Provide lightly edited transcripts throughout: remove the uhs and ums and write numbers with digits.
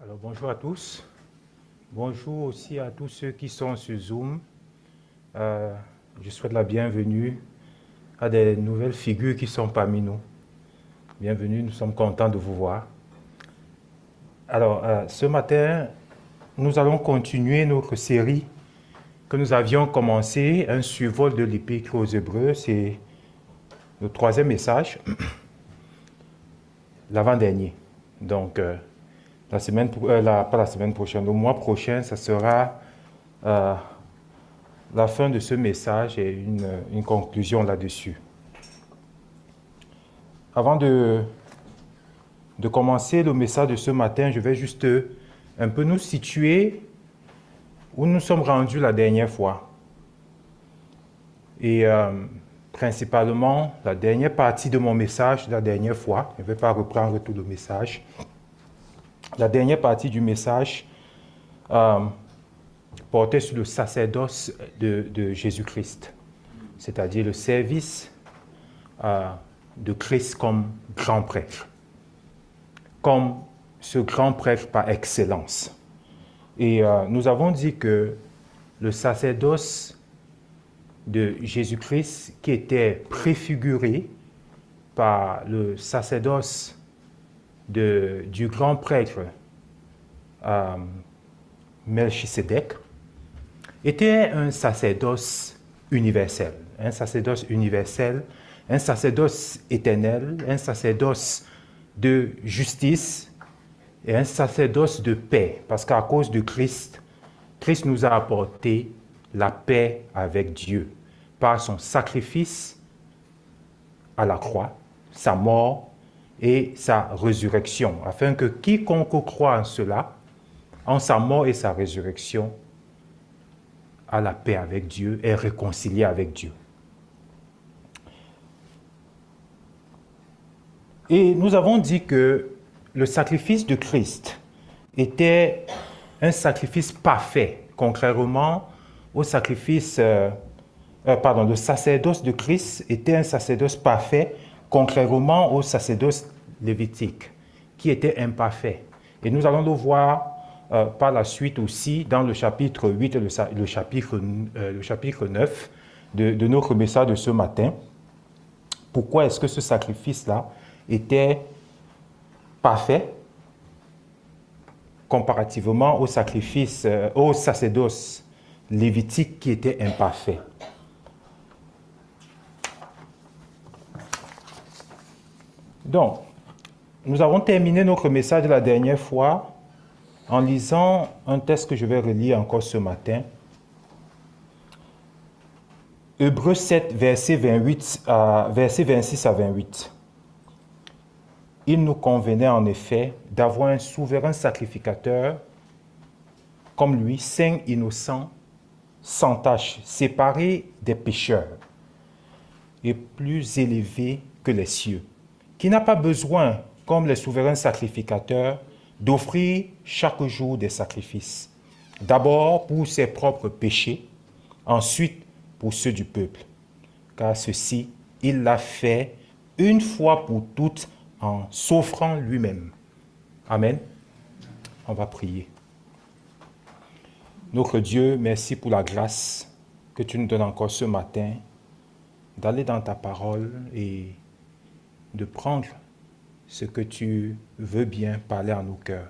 Alors bonjour à tous. Bonjour aussi à tous ceux qui sont sur Zoom. Je souhaite la bienvenue à des nouvelles figures qui sont parmi nous. Bienvenue, nous sommes contents de vous voir. Alors, ce matin, nous allons continuer notre série que nous avions commencée, un survol de l'Épître aux Hébreux. C'est le troisième message, l'avant-dernier. Donc, pas la semaine prochaine, le mois prochain, ça sera la fin de ce message et une conclusion là-dessus. Avant de commencer le message de ce matin, je vais juste un peu nous situer où nous sommes rendus la dernière fois. Et principalement, la dernière partie de mon message, la dernière fois, je ne vais pas reprendre tout le message. La dernière partie du message portait sur le sacerdoce de Jésus-Christ, c'est-à-dire le service de Christ comme grand prêtre, comme ce grand prêtre par excellence. Et nous avons dit que le sacerdoce de Jésus-Christ, qui était préfiguré par le sacerdoce du grand prêtre Melchisédek, était un sacerdoce universel, un sacerdoce éternel, un sacerdoce de justice et un sacerdoce de paix, parce qu'à cause de Christ, Christ nous a apporté la paix avec Dieu par son sacrifice à la croix, sa mort et sa résurrection, afin que quiconque croit en cela, en sa mort et sa résurrection, a la paix avec Dieu, est réconcilié avec Dieu. Et nous avons dit que le sacrifice de Christ était un sacrifice parfait, contrairement au sacrifice, le sacerdoce de Christ était un sacerdoce parfait, contrairement au sacerdoce lévitique, qui était imparfait. Et nous allons le voir par la suite aussi dans le chapitre 8 et le chapitre 9 de notre message de ce matin. Pourquoi est-ce que ce sacrifice-là était parfait comparativement au sacrifice, au sacerdoce lévitique qui était imparfait? Donc, nous avons terminé notre message de la dernière fois en lisant un texte que je vais relire encore ce matin. Hébreux 7, versets 26 à 28. Il nous convenait en effet d'avoir un souverain sacrificateur comme lui, saint, innocent, sans tache, séparé des pécheurs et plus élevé que les cieux, qui n'a pas besoin, comme les souverains sacrificateurs, d'offrir chaque jour des sacrifices, d'abord pour ses propres péchés, ensuite pour ceux du peuple, car ceci, il l'a fait une fois pour toutes en s'offrant lui-même. Amen. On va prier. Notre Dieu, merci pour la grâce que tu nous donnes encore ce matin d'aller dans ta parole et de prendre ce que tu veux bien parler à nos cœurs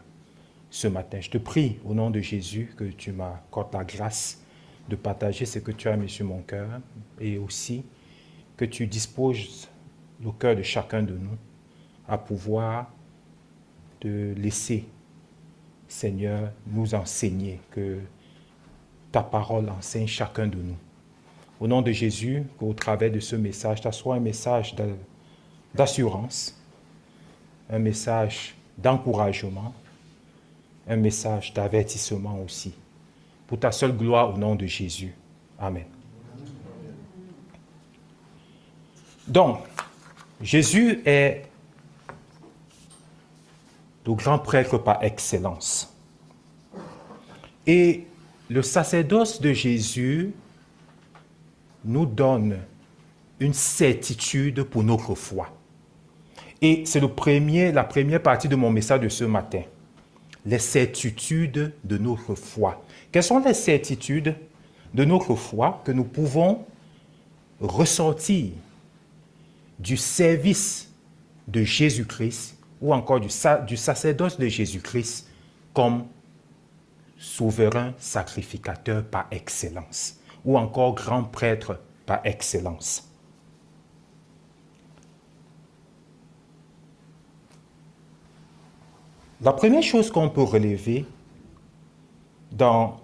ce matin. Je te prie au nom de Jésus que tu m'accordes la grâce de partager ce que tu as mis sur mon cœur et aussi que tu disposes le cœur de chacun de nous à pouvoir te laisser, Seigneur, nous enseigner, que ta parole enseigne chacun de nous. Au nom de Jésus, qu'au travers de ce message, ça soit un message d'assurance, un message d'encouragement, un message d'avertissement aussi. Pour ta seule gloire, au nom de Jésus. Amen. Donc, Jésus est le grand prêtre par excellence. Et le sacerdoce de Jésus nous donne une certitude pour notre foi. Et c'est la première partie de mon message de ce matin. les certitudes de notre foi. Quelles sont les certitudes de notre foi que nous pouvons ressortir du service de Jésus-Christ ou encore du sacerdoce de Jésus-Christ comme souverain sacrificateur par excellence ou encore grand prêtre par excellence. La première chose qu'on peut relever dans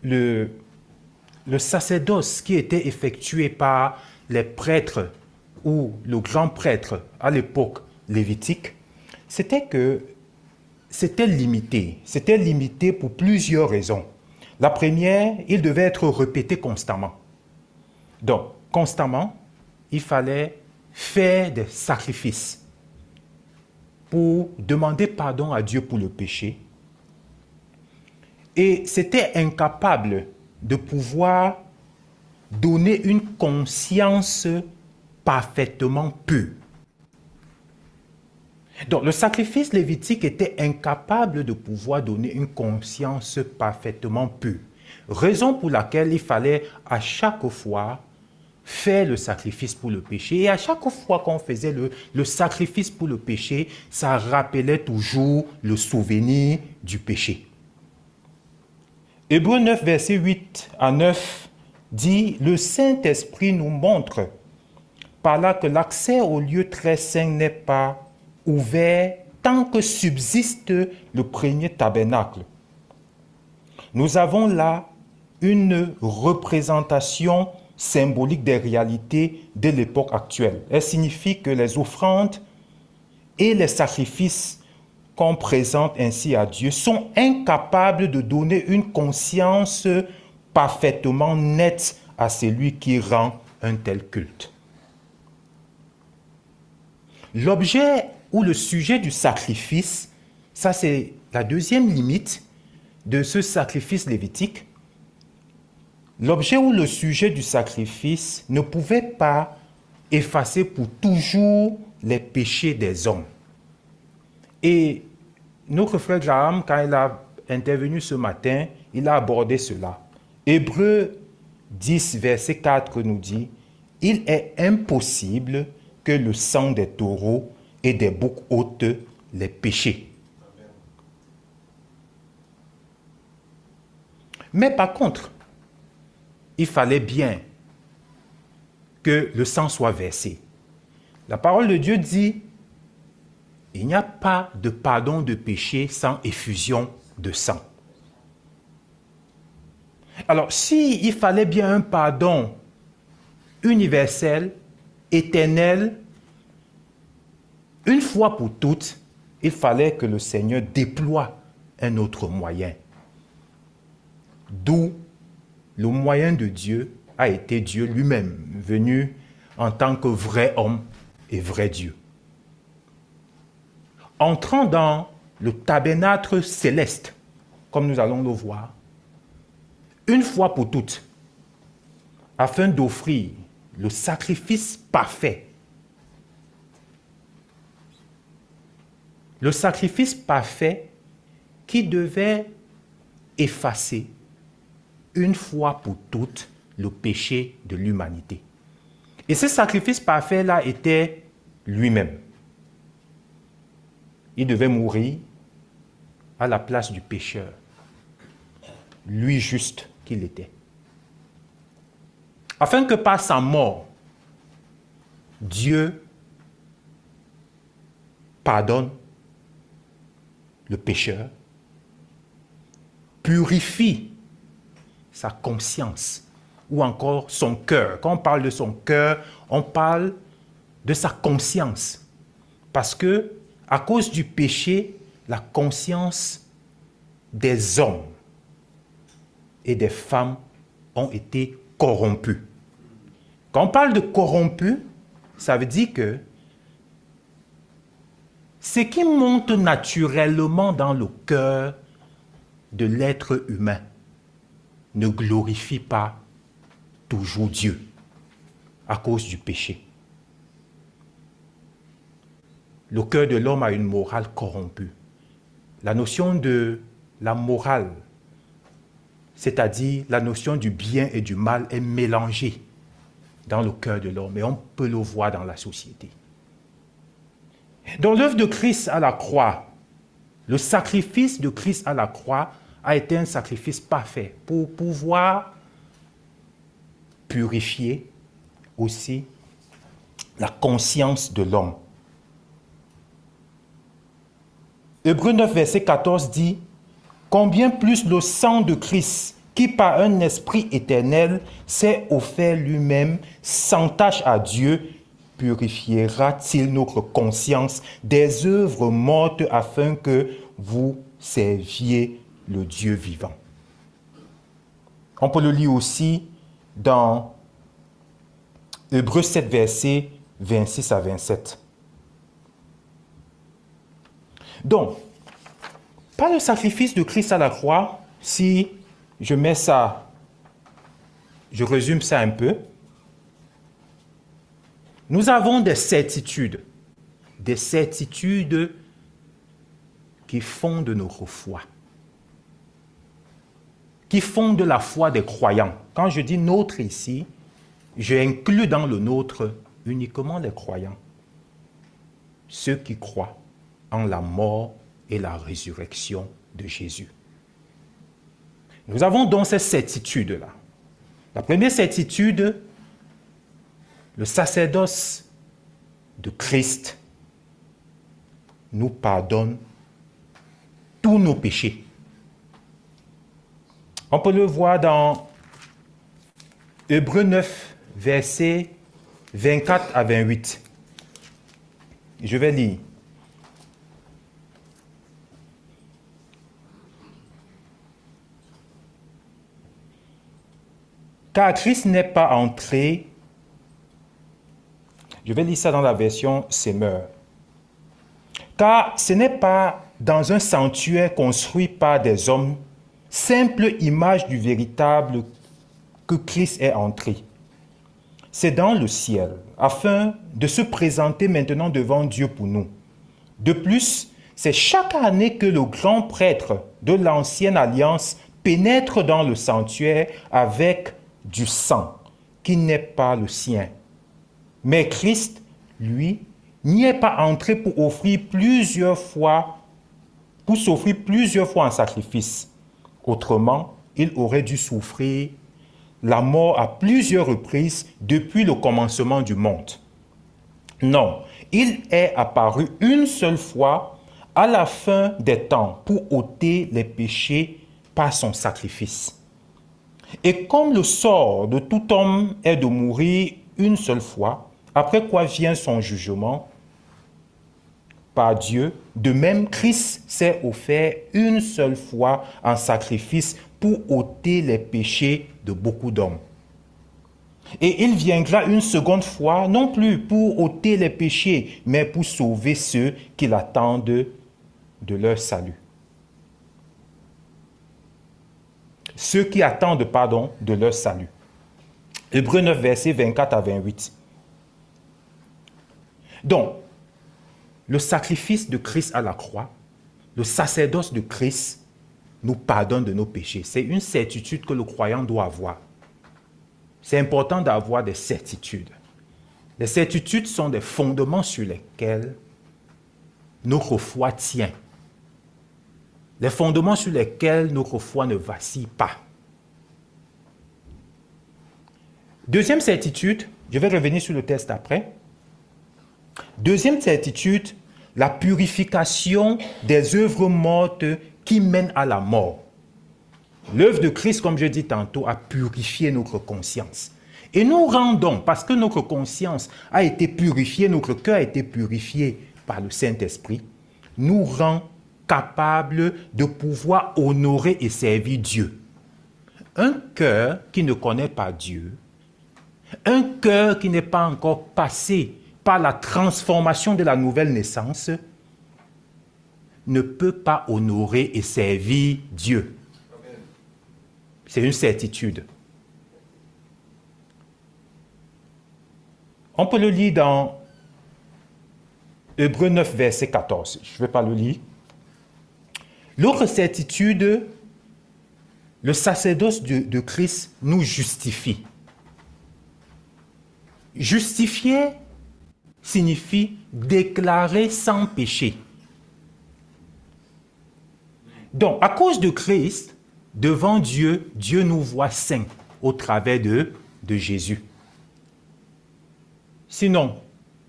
le sacerdoce qui était effectué par les prêtres ou le grand prêtre à l'époque lévitique, c'était que c'était limité. C'était limité pour plusieurs raisons. La première, il devait être répété constamment. Donc, constamment, il fallait faire des sacrifices pour demander pardon à Dieu pour le péché. Et c'était incapable de pouvoir donner une conscience parfaitement pure. Donc, le sacrifice lévitique était incapable de pouvoir donner une conscience parfaitement pure. Raison pour laquelle il fallait à chaque fois faire le sacrifice pour le péché. Et à chaque fois qu'on faisait le sacrifice pour le péché, ça rappelait toujours le souvenir du péché. Hébreux 9, verset 8 à 9 dit « Le Saint-Esprit nous montre par là que l'accès au lieu très saint n'est pas ouvert tant que subsiste le premier tabernacle. Nous avons là une représentation symbolique des réalités de l'époque actuelle. Elle signifie que les offrandes et les sacrifices qu'on présente ainsi à Dieu sont incapables de donner une conscience parfaitement nette à celui qui rend un tel culte. L'objet ou le sujet du sacrifice, ça c'est la deuxième limite de ce sacrifice lévitique. L'objet ou le sujet du sacrifice ne pouvait pas effacer pour toujours les péchés des hommes. Et notre frère Graham, quand il a intervenu ce matin, il a abordé cela. Hébreux 10, verset 4 nous dit « Il est impossible que le sang des taureaux et des boucs ôte les péchés. » Mais par contre, il fallait bien que le sang soit versé. La parole de Dieu dit « Il n'y a pas de pardon de péché sans effusion de sang. » Alors, s'il fallait bien un pardon universel, éternel, une fois pour toutes, il fallait que le Seigneur déploie un autre moyen. D'où le moyen de Dieu a été Dieu lui-même, venu en tant que vrai homme et vrai Dieu. Entrant dans le tabernacle céleste, comme nous allons le voir, une fois pour toutes, afin d'offrir le sacrifice parfait. Le sacrifice parfait qui devait effacer une fois pour toutes le péché de l'humanité. Et ce sacrifice parfait-là était lui-même. Il devait mourir à la place du pécheur, lui juste qu'il était. Afin que par sa mort, Dieu pardonne le pécheur, purifie sa conscience ou encore son cœur. Quand on parle de son cœur, on parle de sa conscience. Parce que, à cause du péché, la conscience des hommes et des femmes ont été corrompues. Quand on parle de corrompu, ça veut dire que ce qui monte naturellement dans le cœur de l'être humain ne glorifie pas toujours Dieu à cause du péché. le cœur de l'homme a une morale corrompue. La notion de la morale, c'est-à-dire la notion du bien et du mal, est mélangée dans le cœur de l'homme et on peut le voir dans la société. Dans l'œuvre de Christ à la croix, le sacrifice de Christ à la croix a été un sacrifice parfait pour pouvoir purifier aussi la conscience de l'homme. Hébreux 9, verset 14 dit « Combien plus le sang de Christ, qui par un esprit éternel s'est offert lui-même sans tache à Dieu, purifiera-t-il notre conscience des œuvres mortes afin que vous serviez le Dieu vivant. » On peut le lire aussi dans Hébreux 7, versets 26 à 27. Donc, par le sacrifice de Christ à la croix, si je mets ça, je résume ça un peu, nous avons des certitudes qui fondent notre foi, qui fondent la foi des croyants. Quand je dis nôtre ici, je inclus dans le nôtre uniquement les croyants, ceux qui croient en la mort et la résurrection de Jésus. Nous avons donc ces certitudes-là. La première certitude, le sacerdoce de Christ nous pardonne tous nos péchés. On peut le voir dans Hébreux 9, versets 24 à 28. Je vais lire. Car Christ n'est pas entré, je vais lire ça dans la version Semeur. Car ce n'est pas dans un sanctuaire construit par des hommes, simple image du véritable, que Christ est entré. C'est dans le ciel, afin de se présenter maintenant devant Dieu pour nous. De plus, c'est chaque année que le grand prêtre de l'ancienne alliance pénètre dans le sanctuaire avec du sang, qui n'est pas le sien. Mais Christ, lui, n'y est pas entré pour s'offrir plusieurs fois en sacrifice. Autrement, il aurait dû souffrir la mort à plusieurs reprises depuis le commencement du monde. Non, il est apparu une seule fois à la fin des temps pour ôter les péchés par son sacrifice. Et comme le sort de tout homme est de mourir une seule fois, après quoi vient son jugement par Dieu, de même Christ s'est offert une seule fois en sacrifice pour ôter les péchés de beaucoup d'hommes. Et il viendra une seconde fois, non plus pour ôter les péchés, mais pour sauver ceux qui l'attendent de leur salut. Ceux qui attendent, de leur salut. Hébreux 9, versets 24 à 28. Donc, le sacrifice de Christ à la croix, le sacerdoce de Christ nous pardonne de nos péchés. C'est une certitude que le croyant doit avoir. C'est important d'avoir des certitudes. Les certitudes sont des fondements sur lesquels notre foi tient. Les fondements sur lesquels notre foi ne vacille pas. Deuxième certitude, je vais revenir sur le texte après. Deuxième certitude, la purification des œuvres mortes qui mènent à la mort. L'œuvre de Christ, comme je dis tantôt, a purifié notre conscience. Et nous rendons, parce que notre conscience a été purifiée, notre cœur a été purifié par le Saint-Esprit, nous rend capables de pouvoir honorer et servir Dieu. Un cœur qui ne connaît pas Dieu, un cœur qui n'est pas encore passé par la transformation de la nouvelle naissance, ne peut pas honorer et servir Dieu. C'est une certitude. On peut le lire dans Hébreux 9, verset 14. Je ne vais pas le lire. L'autre certitude, le sacerdoce de Christ nous justifie. Justifier signifie déclarer sans péché. Donc, à cause de Christ, devant Dieu, Dieu nous voit saints au travers de Jésus. Sinon,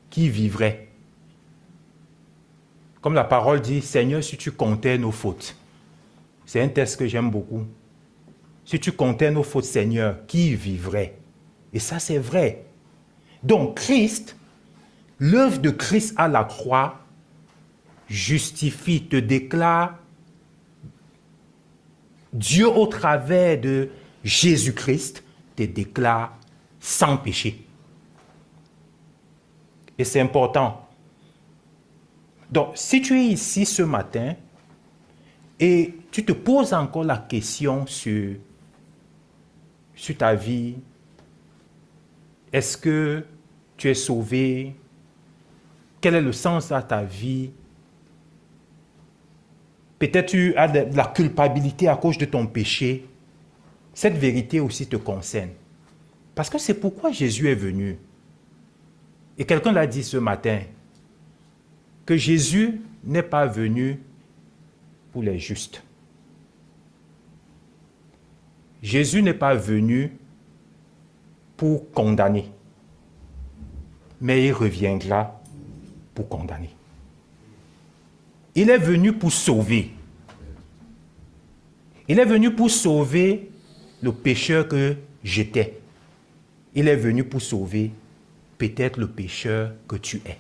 qui vivrait? Comme la parole dit, Seigneur, si tu comptais nos fautes. C'est un texte que j'aime beaucoup. Si tu comptais nos fautes, Seigneur, qui vivrait? Et ça, c'est vrai. Donc, Christ, l'œuvre de Christ à la croix, justifie, te déclare Dieu au travers de Jésus-Christ, te déclare sans péché. Et c'est important. Donc, si tu es ici ce matin et tu te poses encore la question sur ta vie, est-ce que tu es sauvé? Quel est le sens de ta vie? Peut-être tu as de la culpabilité à cause de ton péché. Cette vérité aussi te concerne. Parce que c'est pourquoi Jésus est venu. Et quelqu'un l'a dit ce matin, que Jésus n'est pas venu pour les justes. Jésus n'est pas venu pour condamner, mais il reviendra pour condamner. Il est venu pour sauver. Il est venu pour sauver le pécheur que j'étais. Il est venu pour sauver peut-être le pécheur que tu es.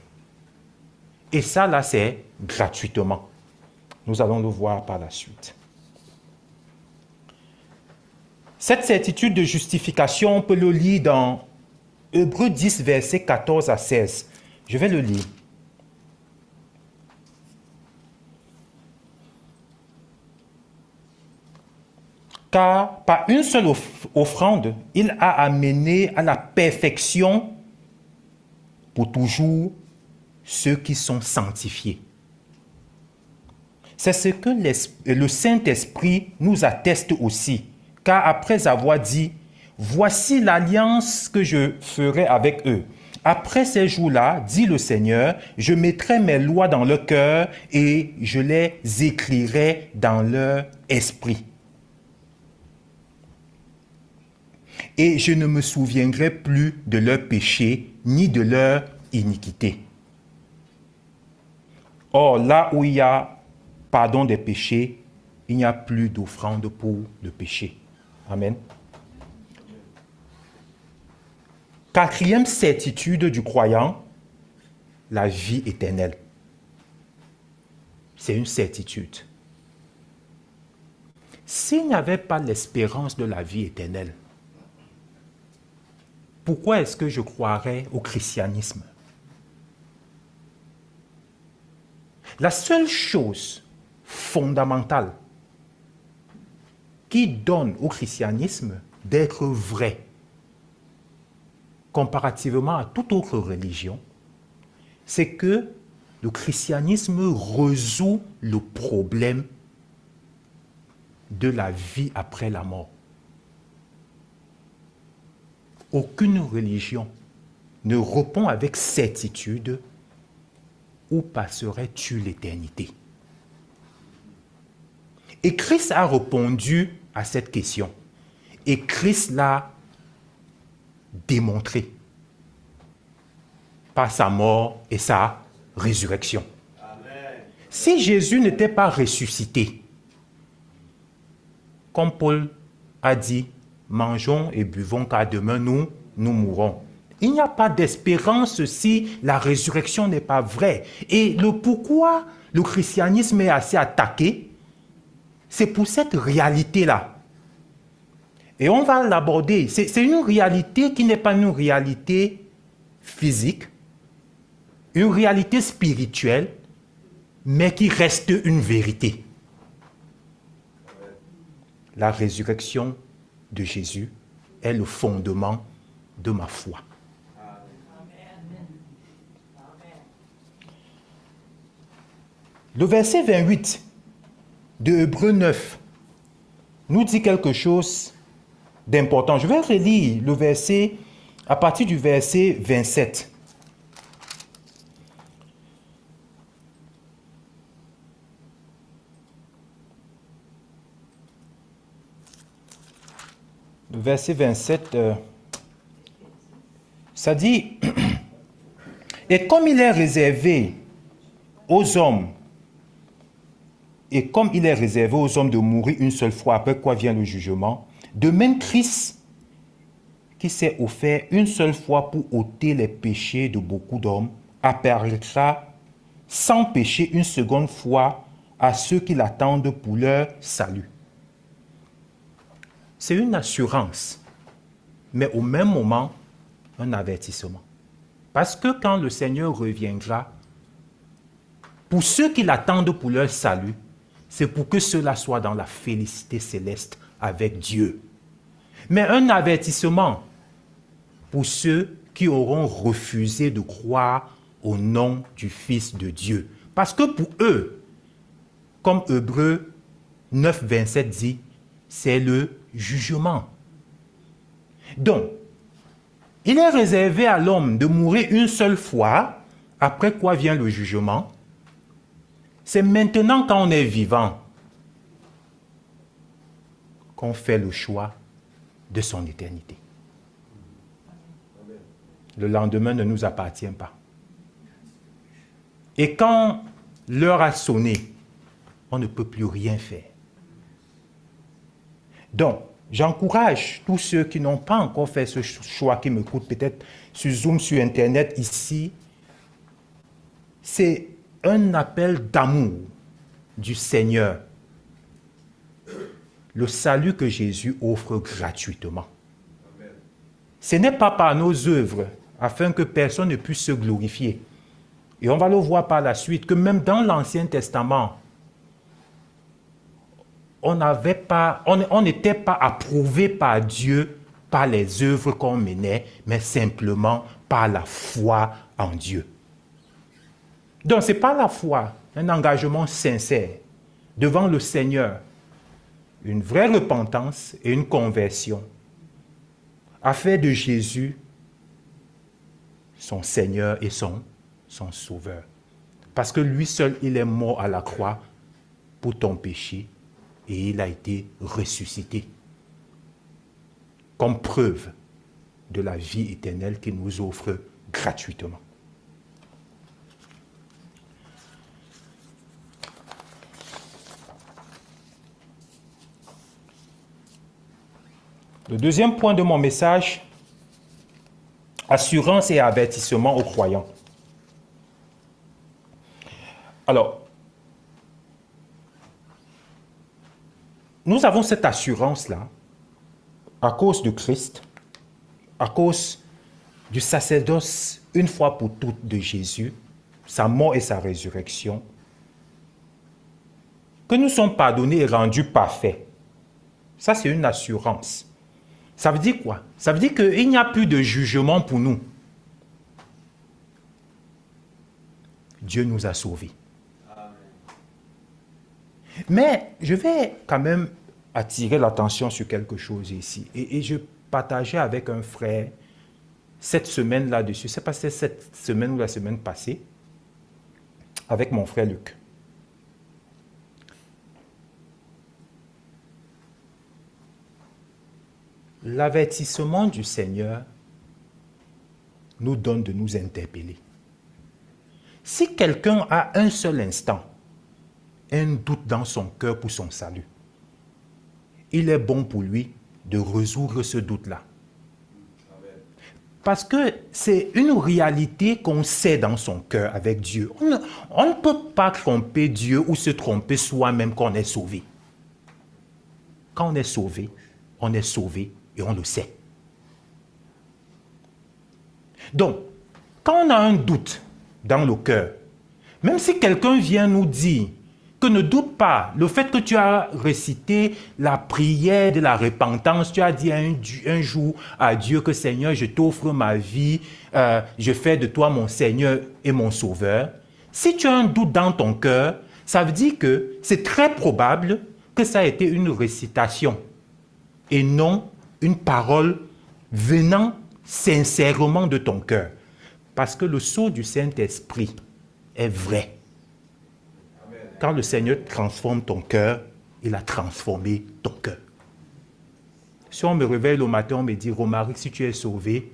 Et ça, là, c'est gratuitement. Nous allons le voir par la suite. Cette certitude de justification, on peut le lire dans Hébreux 10, versets 14 à 16. Je vais le lire. Car par une seule offrande, il a amené à la perfection pour toujours ceux qui sont sanctifiés. C'est ce que le Saint-Esprit nous atteste aussi, car après avoir dit, « Voici l'alliance que je ferai avec eux. Après ces jours-là, dit le Seigneur, je mettrai mes lois dans leur cœur et je les écrirai dans leur esprit. Et je ne me souviendrai plus de leurs péchés ni de leur iniquité. » Or, là où il y a pardon des péchés, il n'y a plus d'offrande pour le péché. Amen. Quatrième certitude du croyant, la vie éternelle. C'est une certitude. S'il n'y avait pas l'espérance de la vie éternelle, pourquoi est-ce que je croirais au christianisme? La seule chose fondamentale qui donne au christianisme d'être vrai, comparativement à toute autre religion, c'est que le christianisme résout le problème de la vie après la mort. Aucune religion ne répond avec certitude où passerais-tu l'éternité? Et Christ a répondu à cette question. Et Christ l'a démontré par sa mort et sa résurrection. Amen. Si Jésus n'était pas ressuscité, comme Paul a dit, mangeons et buvons car demain nous mourrons. Il n'y a pas d'espérance si la résurrection n'est pas vraie. Et le pourquoi le christianisme est assez attaqué, c'est pour cette réalité-là. Et on va l'aborder. C'est une réalité qui n'est pas une réalité physique, une réalité spirituelle, mais qui reste une vérité. La résurrection de Jésus est le fondement de ma foi. Le verset 28 de Hébreux 9 nous dit quelque chose d'important. Je vais relire le verset à partir du verset 27. Le verset 27, ça dit, « Et comme il est réservé aux hommes, de mourir une seule fois, après quoi vient le jugement, de même Christ, qui s'est offert une seule fois pour ôter les péchés de beaucoup d'hommes, apparaîtra sans péché une seconde fois à ceux qui l'attendent pour leur salut. » C'est une assurance, mais au même moment, un avertissement. Parce que quand le Seigneur reviendra, pour ceux qui l'attendent pour leur salut, c'est pour que cela soit dans la félicité céleste avec Dieu. Mais un avertissement pour ceux qui auront refusé de croire au nom du Fils de Dieu. Parce que pour eux, comme Hébreux 9, 27 dit, c'est le jugement. Donc, il est réservé à l'homme de mourir une seule fois, après quoi vient le jugement. C'est maintenant quand on est vivant qu'on fait le choix de son éternité. Le lendemain ne nous appartient pas. Et quand l'heure a sonné, on ne peut plus rien faire. Donc, j'encourage tous ceux qui n'ont pas encore fait ce choix, qui m'écoutent peut-être sur Zoom, sur Internet, ici. C'est un appel d'amour du Seigneur. Le salut que Jésus offre gratuitement. Ce n'est pas par nos œuvres, afin que personne ne puisse se glorifier. Et on va le voir par la suite, que même dans l'Ancien Testament, on n'était pas approuvé par Dieu par les œuvres qu'on menait, mais simplement par la foi en Dieu. Donc, ce n'est pas la foi, un engagement sincère devant le Seigneur, une vraie repentance et une conversion, a fait de Jésus son Seigneur et son Sauveur. Parce que lui seul, il est mort à la croix pour ton péché et il a été ressuscité comme preuve de la vie éternelle qu'il nous offre gratuitement. Le deuxième point de mon message, assurance et avertissement aux croyants. Alors, nous avons cette assurance-là à cause de Christ, à cause du sacerdoce une fois pour toutes de Jésus, sa mort et sa résurrection, que nous sommes pardonnés et rendus parfaits. Ça, c'est une assurance. Ça veut dire quoi? Ça veut dire qu'il n'y a plus de jugement pour nous. Dieu nous a sauvés. Amen. Mais je vais quand même attirer l'attention sur quelque chose ici. Et je partageais avec un frère cette semaine là-dessus. C'est passé cette semaine ou la semaine passée avec mon frère Luc. L'avertissement du Seigneur nous donne de nous interpeller. Si quelqu'un a un seul instant, un doute dans son cœur pour son salut, il est bon pour lui de résoudre ce doute-là. Parce que c'est une réalité qu'on sait dans son cœur avec Dieu. On ne peut pas tromper Dieu ou se tromper soi-même quand on est sauvé. Quand on est sauvé et on le sait. Donc, quand on a un doute dans le cœur, même si quelqu'un vient nous dire que ne doute pas, le fait que tu as récité la prière de la repentance, tu as dit un jour à Dieu que Seigneur, je t'offre ma vie, je fais de toi mon Seigneur et mon Sauveur. Si tu as un doute dans ton cœur, ça veut dire que c'est très probable que ça a été une récitation et non une parole venant sincèrement de ton cœur. Parce que le sceau du Saint-Esprit est vrai. Quand le Seigneur transforme ton cœur, il a transformé ton cœur. Si on me réveille le matin, on me dit, Romaric, si tu es sauvé,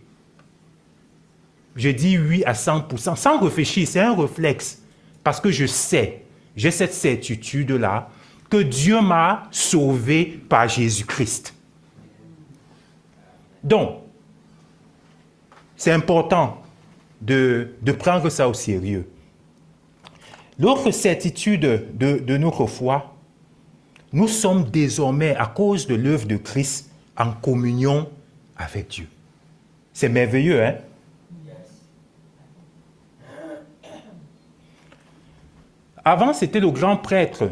je dis oui à 100%, sans réfléchir, c'est un réflexe. Parce que je sais, j'ai cette certitude-là, que Dieu m'a sauvé par Jésus-Christ. Donc, c'est important de prendre ça au sérieux. L'autre certitude de notre foi, nous sommes désormais, à cause de l'œuvre de Christ, en communion avec Dieu. C'est merveilleux, hein? Avant, c'était le grand prêtre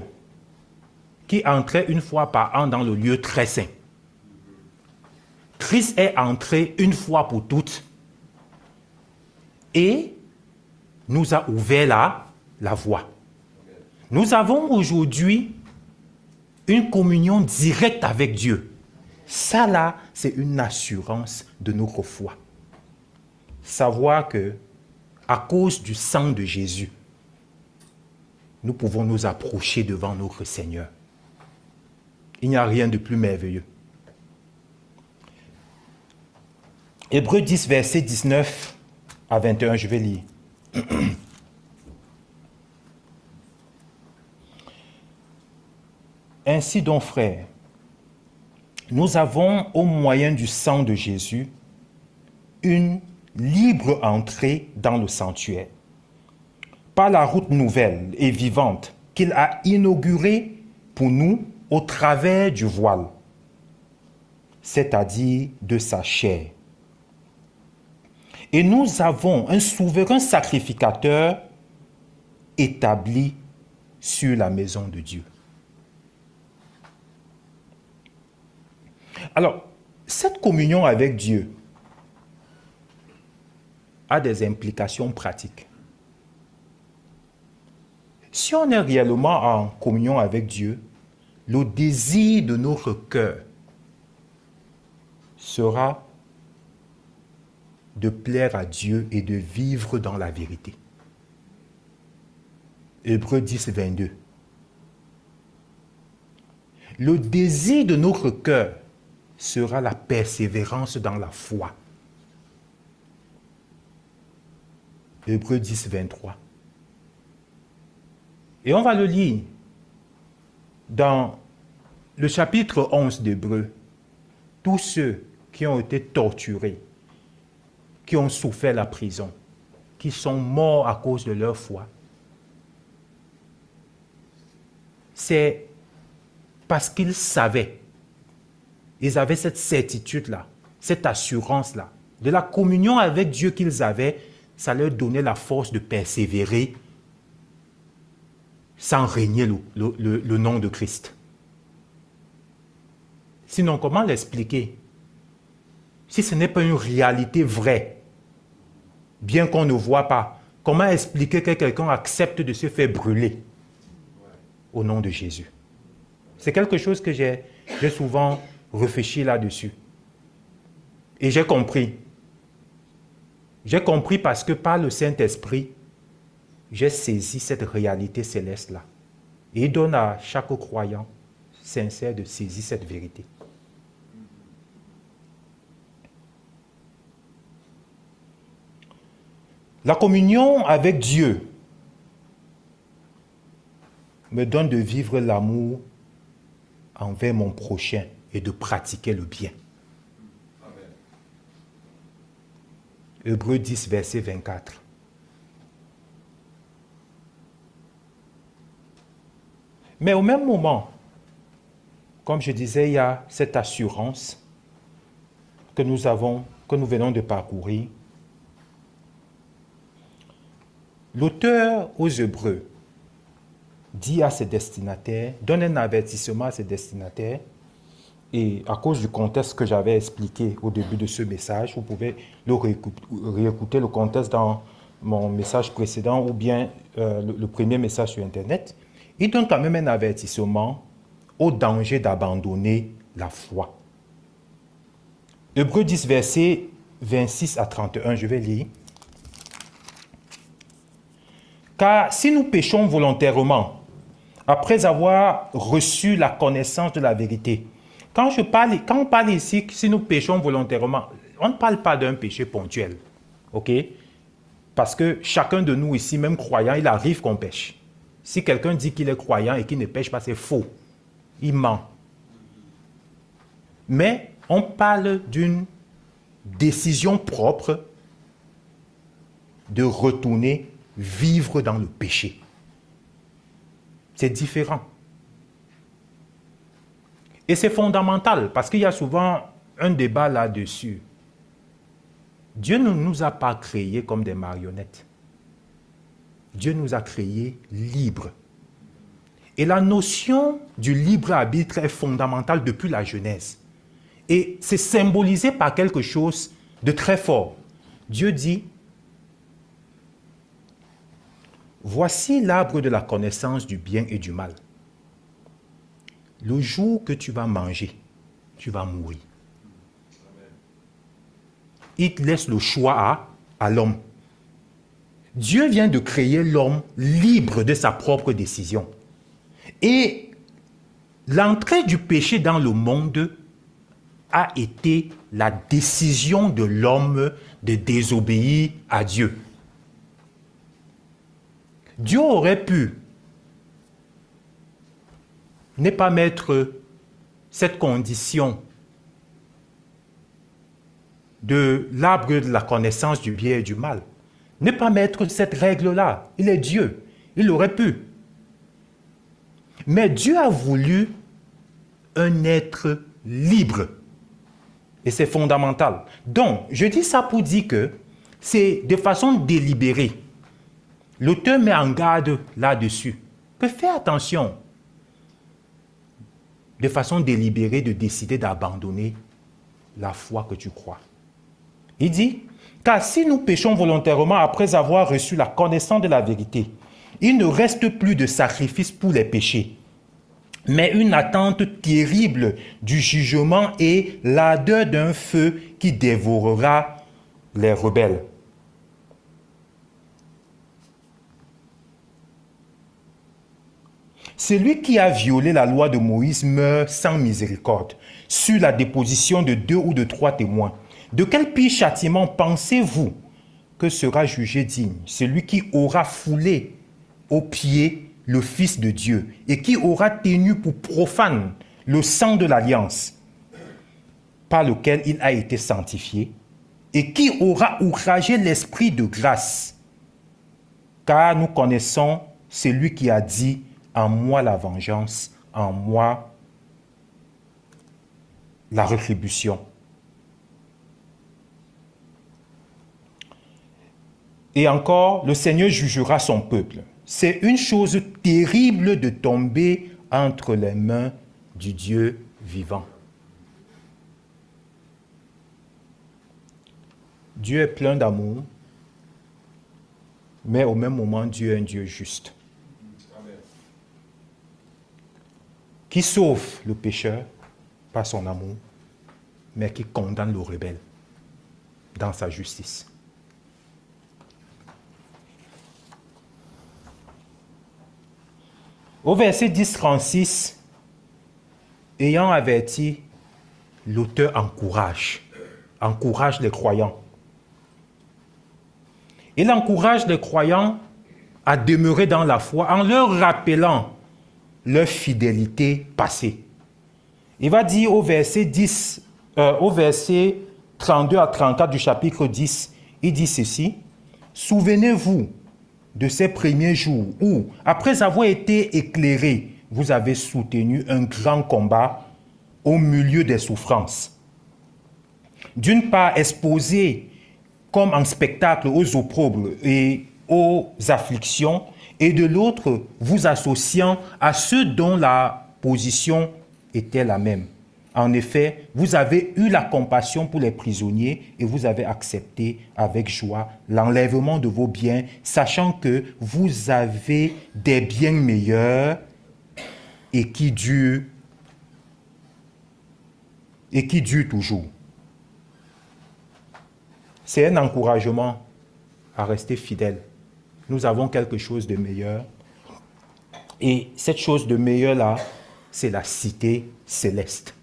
qui entrait une fois par an dans le lieu très saint. Christ est entré une fois pour toutes et nous a ouvert la voie. Nous avons aujourd'hui une communion directe avec Dieu. Ça là, c'est une assurance de notre foi. Savoir que, à cause du sang de Jésus, nous pouvons nous approcher devant notre Seigneur. Il n'y a rien de plus merveilleux. Hébreux 10, verset 19 à 21, je vais lire. Ainsi donc, frères, nous avons, au moyen du sang de Jésus, une libre entrée dans le sanctuaire, par la route nouvelle et vivante qu'il a inaugurée pour nous au travers du voile, c'est-à-dire de sa chair. Et nous avons un souverain sacrificateur établi sur la maison de Dieu. Alors, cette communion avec Dieu a des implications pratiques. Si on est réellement en communion avec Dieu, le désir de notre cœur sera de plaire à Dieu et de vivre dans la vérité. Hébreux 10, 22. Le désir de notre cœur sera la persévérance dans la foi. Hébreux 10, 23. Et on va le lire dans le chapitre 11 d'Hébreux. Tous ceux qui ont été torturés, qui ont souffert la prison, qui sont morts à cause de leur foi, c'est parce qu'ils savaient, ils avaient cette certitude-là, cette assurance-là, de la communion avec Dieu qu'ils avaient, ça leur donnait la force de persévérer sans régner le nom de Christ. Sinon, comment l'expliquer? Si ce n'est pas une réalité vraie, bien qu'on ne voit pas, comment expliquer que quelqu'un accepte de se faire brûler au nom de Jésus? C'est quelque chose que j'ai souvent réfléchi là-dessus. Et j'ai compris. J'ai compris parce que par le Saint-Esprit, j'ai saisi cette réalité céleste-là. Et il donne à chaque croyant sincère de saisir cette vérité. La communion avec Dieu me donne de vivre l'amour envers mon prochain et de pratiquer le bien. Amen. Hébreux 10, verset 24. Mais au même moment, comme je disais, il y a cette assurance que nous venons de parcourir. L'auteur aux Hébreux dit à ses destinataires, donne un avertissement à ses destinataires, et à cause du contexte que j'avais expliqué au début de ce message, vous pouvez réécouter le contexte dans mon message précédent ou bien le premier message sur Internet. il donne quand même un avertissement au danger d'abandonner la foi. Hébreux 10, versets 26 à 31, je vais lire. Car si nous péchons volontairement, après avoir reçu la connaissance de la vérité, quand on parle ici, si nous péchons volontairement, on ne parle pas d'un péché ponctuel, ok? Parce que chacun de nous ici, même croyant, il arrive qu'on pêche. Si quelqu'un dit qu'il est croyant et qu'il ne pêche pas, c'est faux. Il ment. Mais on parle d'une décision propre de retourner vivre dans le péché. C'est différent. Et c'est fondamental parce qu'il y a souvent un débat là-dessus. Dieu ne nous a pas créés comme des marionnettes. Dieu nous a créés libres. Et la notion du libre arbitre est fondamentale depuis la Genèse. Et c'est symbolisé par quelque chose de très fort. Dieu dit, voici l'arbre de la connaissance du bien et du mal. Le jour que tu vas manger, tu vas mourir. Il laisse le choix à l'homme. Dieu vient de créer l'homme libre de sa propre décision. Et l'entrée du péché dans le monde a été la décision de l'homme de désobéir à Dieu. Dieu aurait pu ne pas mettre cette condition de l'arbre de la connaissance du bien et du mal. Ne pas mettre cette règle-là. Il est Dieu. Il aurait pu. Mais Dieu a voulu un être libre. Et c'est fondamental. Donc, je dis ça pour dire que c'est de façon délibérée. L'auteur met en garde là-dessus. Que fais attention. De façon délibérée de décider d'abandonner la foi que tu crois. Il dit, car si nous péchons volontairement après avoir reçu la connaissance de la vérité, il ne reste plus de sacrifice pour les péchés, mais une attente terrible du jugement et l'ardeur d'un feu qui dévorera les rebelles. Celui qui a violé la loi de Moïse meurt sans miséricorde, sur la déposition de 2 ou de 3 témoins. De quel pire châtiment pensez-vous que sera jugé digne celui qui aura foulé aux pieds le Fils de Dieu et qui aura tenu pour profane le sang de l'alliance par lequel il a été sanctifié et qui aura outragé l'esprit de grâce? Car nous connaissons celui qui a dit « En moi la vengeance, en moi la rétribution ». Et encore, le Seigneur jugera son peuple. C'est une chose terrible de tomber entre les mains du Dieu vivant. Dieu est plein d'amour, mais au même moment, Dieu est un Dieu juste. Amen. Qui sauve le pécheur par son amour, mais qui condamne le rebelle dans sa justice. Au verset 10-36, ayant averti, l'auteur encourage les croyants. Il encourage les croyants à demeurer dans la foi en leur rappelant leur fidélité passée. Il va dire au verset 32 à 34 du chapitre 10, il dit ceci, « Souvenez-vous de ces premiers jours où, après avoir été éclairés, vous avez soutenu un grand combat au milieu des souffrances. D'une part, exposés comme en spectacle aux opprobres et aux afflictions, et de l'autre, vous associant à ceux dont la position était la même. En effet, vous avez eu la compassion pour les prisonniers et vous avez accepté avec joie l'enlèvement de vos biens, sachant que vous avez des biens meilleurs et qui durent toujours. C'est un encouragement à rester fidèle. Nous avons quelque chose de meilleur. Et cette chose de meilleur-là, c'est la cité céleste,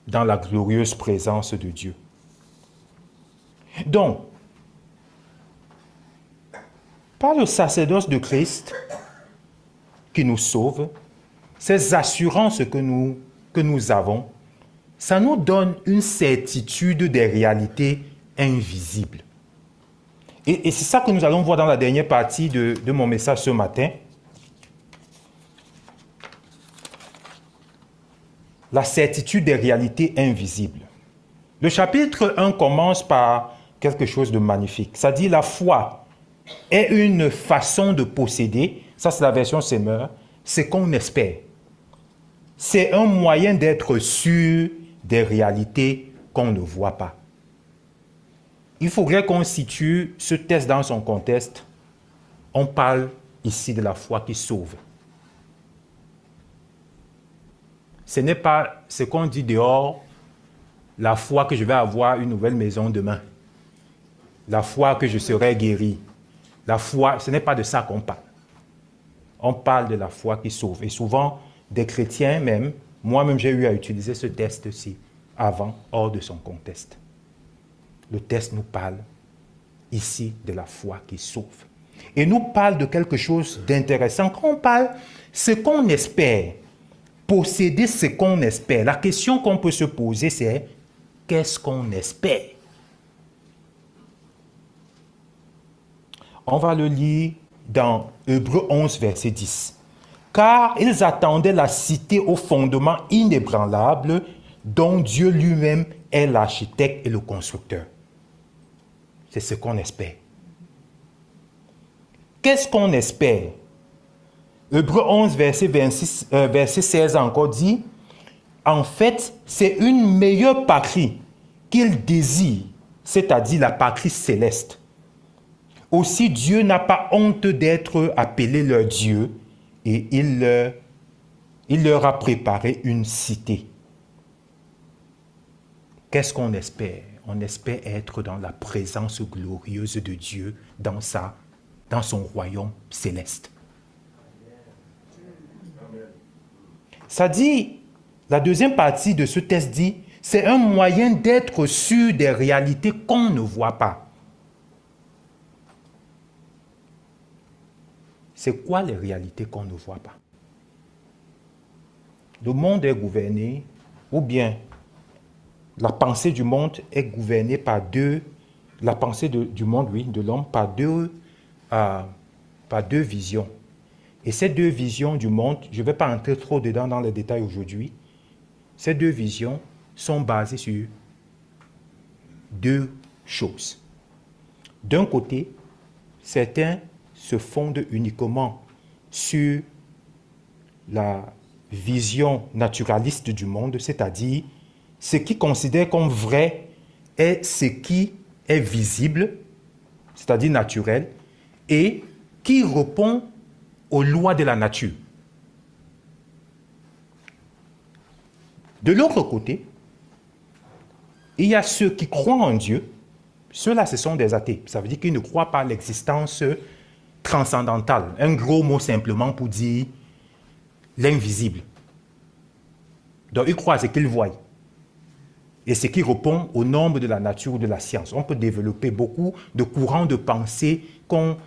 dans la glorieuse présence de Dieu. Donc, par le sacerdoce de Christ qui nous sauve, ces assurances que nous avons, ça nous donne une certitude des réalités invisibles. Et c'est ça que nous allons voir dans la dernière partie de mon message ce matin. La certitude des réalités invisibles. Le chapitre 1 commence par quelque chose de magnifique. Ça dit la foi est une façon de posséder, ça c'est la version Semeur, c'est qu'on espère. C'est un moyen d'être sûr des réalités qu'on ne voit pas. Il faudrait qu'on situe ce texte dans son contexte. On parle ici de la foi qui sauve. Ce n'est pas ce qu'on dit dehors, la foi que je vais avoir une nouvelle maison demain, la foi que je serai guéri. La foi, ce n'est pas de ça qu'on parle. On parle de la foi qui sauve. Et souvent, des chrétiens même, moi-même j'ai eu à utiliser ce texte-ci avant, hors de son contexte. Le texte nous parle ici de la foi qui sauve. Et nous parle de quelque chose d'intéressant. Quand on parle ce qu'on espère, posséder ce qu'on espère, la question qu'on peut se poser, c'est qu'est-ce qu'on espère? On va le lire dans Hébreux 11, verset 10. Car ils attendaient la cité au fondement inébranlable dont Dieu lui-même est l'architecte et le constructeur. C'est ce qu'on espère. Qu'est-ce qu'on espère? Hébreux 11, verset 16 encore dit, en fait, c'est une meilleure patrie qu'ils désirent, c'est-à-dire la patrie céleste. Aussi, Dieu n'a pas honte d'être appelé leur Dieu et il leur a préparé une cité. Qu'est-ce qu'on espère? On espère être dans la présence glorieuse de Dieu dans son royaume céleste. Ça dit, la deuxième partie de ce texte dit, c'est un moyen d'être sûr des réalités qu'on ne voit pas. C'est quoi les réalités qu'on ne voit pas? Le monde est gouverné, ou bien la pensée du monde est gouvernée par la pensée du monde, oui, de l'homme, par deux visions. Et ces deux visions du monde, je ne vais pas entrer trop dedans dans les détails aujourd'hui, ces deux visions sont basées sur deux choses. D'un côté, certains se fondent uniquement sur la vision naturaliste du monde, c'est-à-dire ce qui considère comme vrai est ce qui est visible, c'est-à-dire naturel, et qui répond aux lois de la nature. De l'autre côté, il y a ceux qui croient en Dieu. Ceux-là, ce sont des athées. Ça veut dire qu'ils ne croient pas à l'existence transcendantale. Un gros mot simplement pour dire l'invisible. Donc, ils croient à ce qu'ils voient. Et ce qui répond aux normes de la nature ou de la science. On peut développer beaucoup de courants de pensée qu'on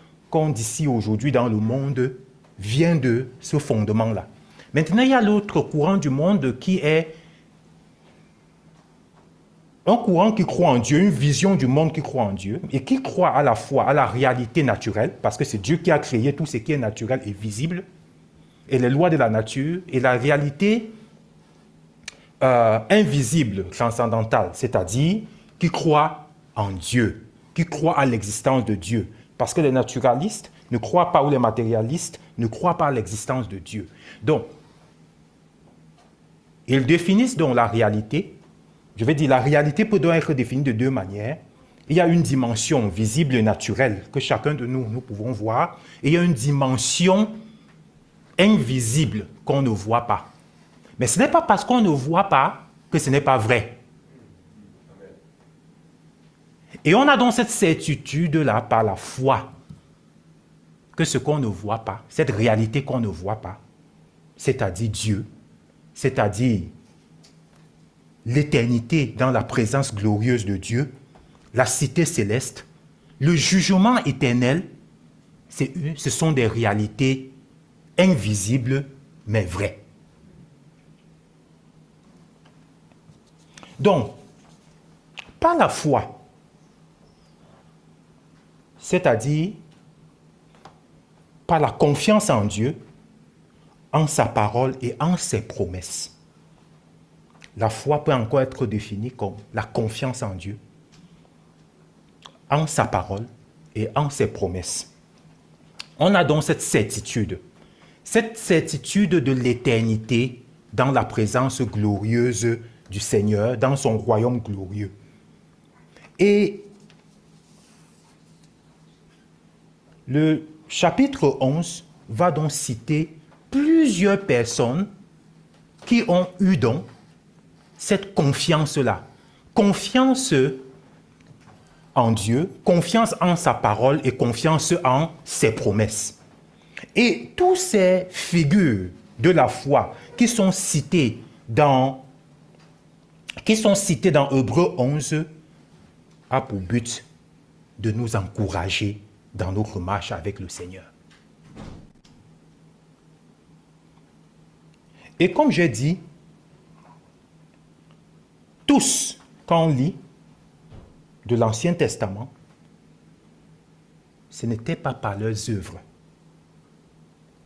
dit ici aujourd'hui dans le monde vient de ce fondement-là. Maintenant, il y a l'autre courant du monde qui est un courant qui croit en Dieu, une vision du monde qui croit en Dieu et qui croit à la fois à la réalité naturelle, parce que c'est Dieu qui a créé tout ce qui est naturel et visible, et les lois de la nature, et la réalité invisible, transcendantale, c'est-à-dire qui croit en Dieu, qui croit à l'existence de Dieu. Parce que les naturalistes ne croient pas, ou les matérialistes ne croient pas à l'existence de Dieu. Donc, Ils définissent donc la réalité. Je vais dire, la réalité peut donc être définie de deux manières. Il y a une dimension visible et naturelle que chacun de nous pouvons voir. Et il y a une dimension invisible qu'on ne voit pas. Mais ce n'est pas parce qu'on ne voit pas que ce n'est pas vrai. Et on a donc cette certitude-là par la foi que ce qu'on ne voit pas, cette réalité qu'on ne voit pas, c'est-à-dire Dieu, c'est-à-dire l'éternité dans la présence glorieuse de Dieu, la cité céleste, le jugement éternel, ce sont des réalités invisibles mais vraies. Donc, par la foi, c'est-à-dire par la confiance en Dieu, en sa parole et en ses promesses. La foi peut encore être définie comme la confiance en Dieu, en sa parole et en ses promesses. On a donc cette certitude de l'éternité dans la présence glorieuse du Seigneur, dans son royaume glorieux. Et le chapitre 11 va donc citer plusieurs personnes qui ont eu donc cette confiance-là. Confiance en Dieu, confiance en sa parole et confiance en ses promesses. Et toutes ces figures de la foi qui sont citées dans Hébreux 11 a pour but de nous encourager dans notre marche avec le Seigneur. Et comme j'ai dit, tous, quand on lit de l'Ancien Testament, ce n'était pas par leurs œuvres.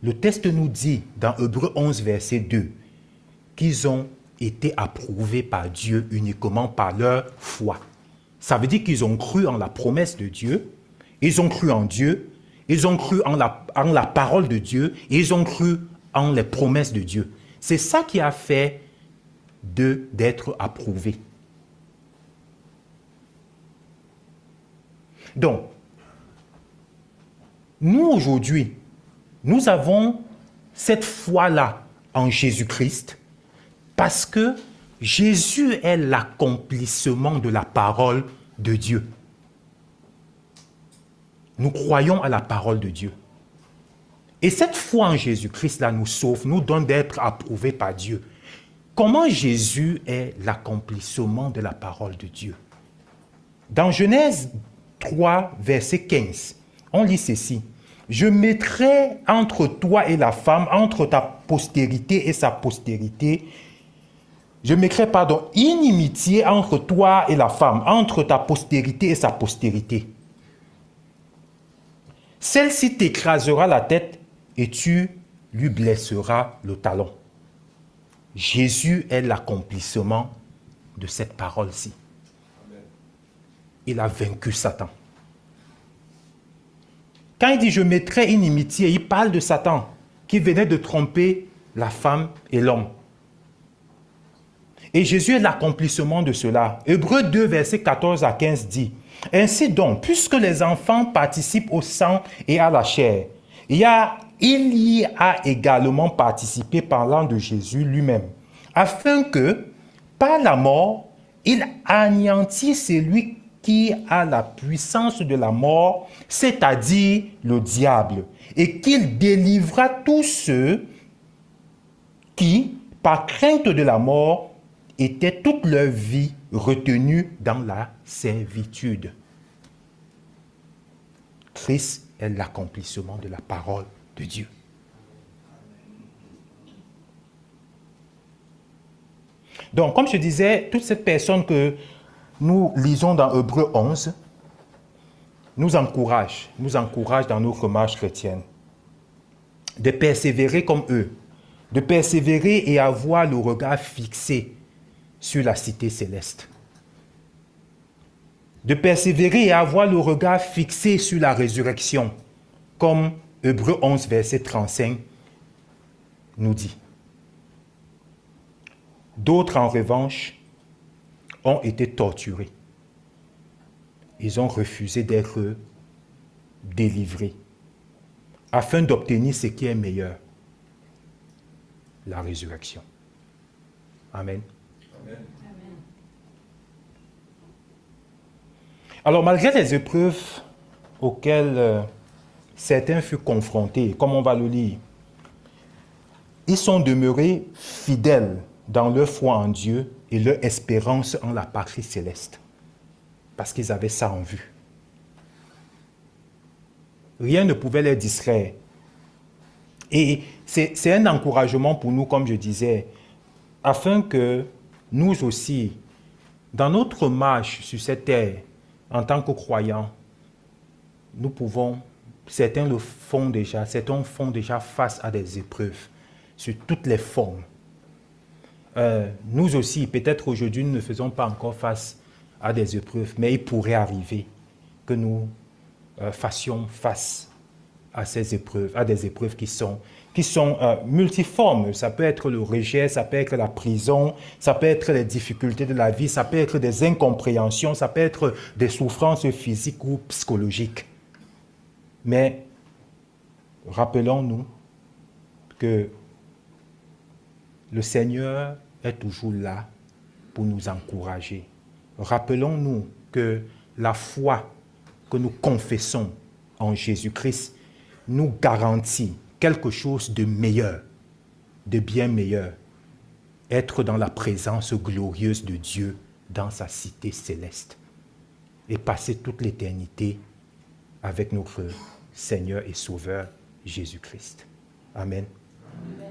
Le texte nous dit dans Hébreux 11, verset 2, qu'ils ont été approuvés par Dieu uniquement par leur foi. Ça veut dire qu'ils ont cru en la promesse de Dieu, ils ont cru en Dieu, ils ont cru en la parole de Dieu, et ils ont cru en les promesses de Dieu. C'est ça qui a fait d'être approuvés. Donc, nous aujourd'hui, nous avons cette foi-là en Jésus-Christ parce que Jésus est l'accomplissement de la parole de Dieu. Nous croyons à la parole de Dieu. Et cette foi en Jésus-Christ-là nous sauve, nous donne d'être approuvés par Dieu. Comment Jésus est l'accomplissement de la parole de Dieu? Dans Genèse 3, verset 15, on lit ceci. « Je mettrai entre toi et la femme, entre ta postérité et sa postérité, je mettrai, inimitié entre toi et la femme, entre ta postérité et sa postérité. Celle-ci t'écrasera la tête et tu lui blesseras le talon. » Jésus est l'accomplissement de cette parole-ci. Il a vaincu Satan. Quand il dit « je mettrai inimitié », il parle de Satan qui venait de tromper la femme et l'homme. Et Jésus est l'accomplissement de cela. Hébreux 2, versets 14 à 15 dit « Ainsi donc, puisque les enfants participent au sang et à la chair, il y a également participé parlant de Jésus lui-même, afin que, par la mort, il anéantisse celui qui a la puissance de la mort, c'est-à-dire le diable, et qu'il délivra tous ceux qui, par crainte de la mort, étaient toute leur vie retenus dans la servitude. Christ est l'accomplissement de la parole de Dieu. Donc, comme je disais, toute cette personne que nous lisons dans Hébreux 11 nous encourage dans notre marche chrétienne de persévérer comme eux, de persévérer et avoir le regard fixé sur la cité céleste, de persévérer et avoir le regard fixé sur la résurrection, comme Hébreux 11, verset 35 nous dit. D'autres, en revanche, ont été torturés. Ils ont refusé d'être délivrés afin d'obtenir ce qui est meilleur, la résurrection. Amen. Amen. Alors, malgré les épreuves auxquelles certains furent confrontés, comme on va le lire, ils sont demeurés fidèles dans leur foi en Dieu et leur espérance en la patrie céleste, parce qu'ils avaient ça en vue. Rien ne pouvait les distraire. Et c'est un encouragement pour nous, comme je disais, afin que nous aussi, dans notre marche sur cette terre, en tant que croyants, nous pouvons, certains font déjà face à des épreuves sur toutes les formes. Nous aussi, peut-être aujourd'hui, nous ne faisons pas encore face à des épreuves, mais il pourrait arriver que nous fassions face à ces épreuves, à des épreuves qui sont multiformes. Ça peut être le rejet, ça peut être la prison, ça peut être les difficultés de la vie, ça peut être des incompréhensions, ça peut être des souffrances physiques ou psychologiques. Mais rappelons-nous que le Seigneur est toujours là pour nous encourager. Rappelons-nous que la foi que nous confessons en Jésus-Christ nous garantit quelque chose de meilleur, de bien meilleur. Être dans la présence glorieuse de Dieu dans sa cité céleste et passer toute l'éternité avec notre Seigneur et Sauveur Jésus-Christ. Amen. Amen.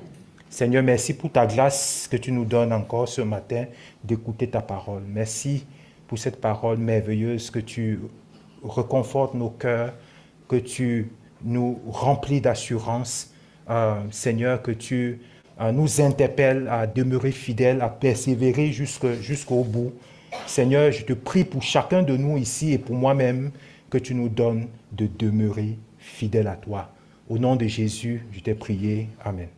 Seigneur, merci pour ta grâce que tu nous donnes encore ce matin d'écouter ta parole. Merci pour cette parole merveilleuse que tu reconfortes nos cœurs, que tu nous remplis d'assurance. Seigneur, que tu nous interpelles à demeurer fidèles, à persévérer jusqu'au bout. Seigneur, je te prie pour chacun de nous ici et pour moi-même que tu nous donnes de demeurer fidèles à toi. Au nom de Jésus, je t'ai prié. Amen.